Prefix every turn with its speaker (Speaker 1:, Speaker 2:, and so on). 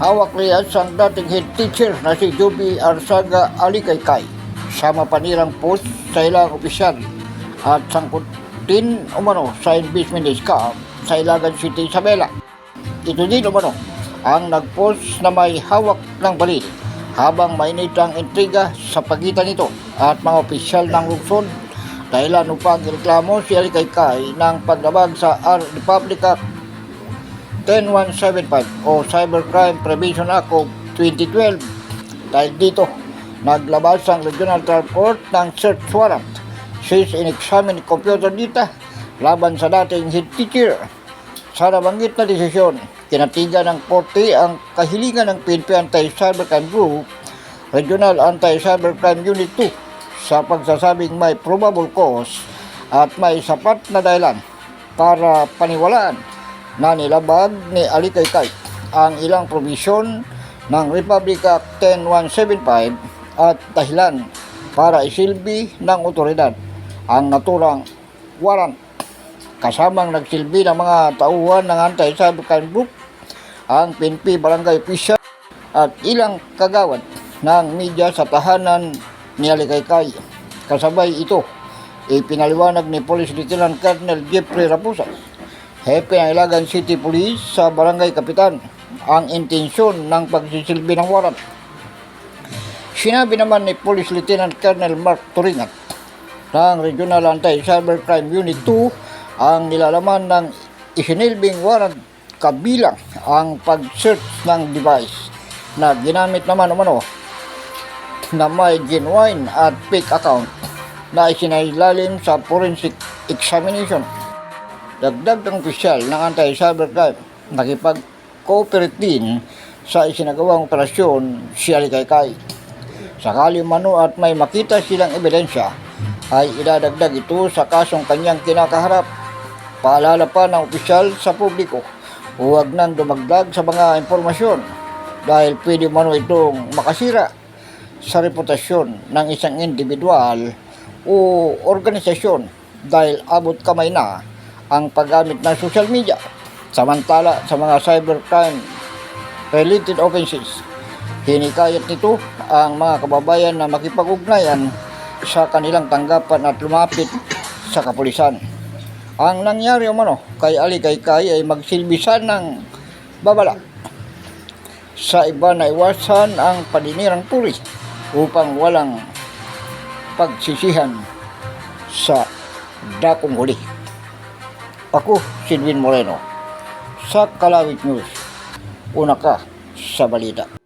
Speaker 1: Hawak niya ang dating head teacher na si Joby Arsaga Alikaykay. Sama pa nilang post sa ilang opisyal at sangkutin umano sa investment scam sa Ilagan City, Isabela. Ito din umano ang nagpost na may hawak ng baril habang mainit ang intriga sa pagitan nito at mga opisyal ng lungsod dahilan upang ireklamo si Alikaykay ng paglabag sa Republic Act 10175 o Cybercrime Prevention Act of 2012. Dahil dito, naglabas ang Regional Trial Court ng search warrant since in-examine computer data laban sa dating head teacher. Sa nabanggit na desisyon, kinatigan ng korte ang kahilingan ng PNP Anti-Cybercrime Group, Regional Anti-Cybercrime Unit 2 sa pagsasabing may probable cause at may sapat na dahilan para paniwalaan na nilabag ni Alikaykay ang ilang provision ng Republic Act 10175 at dahilan para isilbi ng otoridad ang naturang warrant. Kasamang nagsilbi ng mga tauhan ng Anti-Cybercrime Group, ang PNP barangay official at ilang kagawad ng media sa tahanan ni Alikaykay. Kasabay ito, ipinaliwanag ni Police Lieutenant Colonel Jeffrey Raposa, Hepe ng Ilagan City Police sa Barangay Kapitan, ang intensyon ng pagsisilbi ng warrant. Sinabi naman ni Police Lieutenant Colonel Mark Turingat ng Regional Anti-Cybercrime Unit 2 ang nilalaman ng isinilbing warrant kabilang ang pag-search ng device na ginamit naman umano na may genuine at fake account na isinailalim sa forensic examination. Dagdag ng opisyal ng Anti-Cybercrime, nakipag-cooperate din sa isinagawang operasyon si Alikaykay. Sakali mano at may makita silang ebidensya, ay idadagdag ito sa kasong kanyang kinakaharap. Paalala pa ng opisyal sa publiko, huwag nang dumagdag sa mga impormasyon dahil pwede mano itong makasira sa reputasyon ng isang individual o organisasyon dahil abot kamay na ang paggamit ng social media. Samantala sa mga cybercrime related offenses, hinikayat nito ang mga kababayan na makipag-ugnayan sa kanilang tanggapan at lumapit sa kapulisan. Ang nangyari umano kay Alikaykay ay magsilbisan ng babala sa iba na iwasan ang paninirang puri upang walang pagsisihan sa dakong huli. Ako, Sidwin Moreno, sa Kalawit News. Una ka sa balita.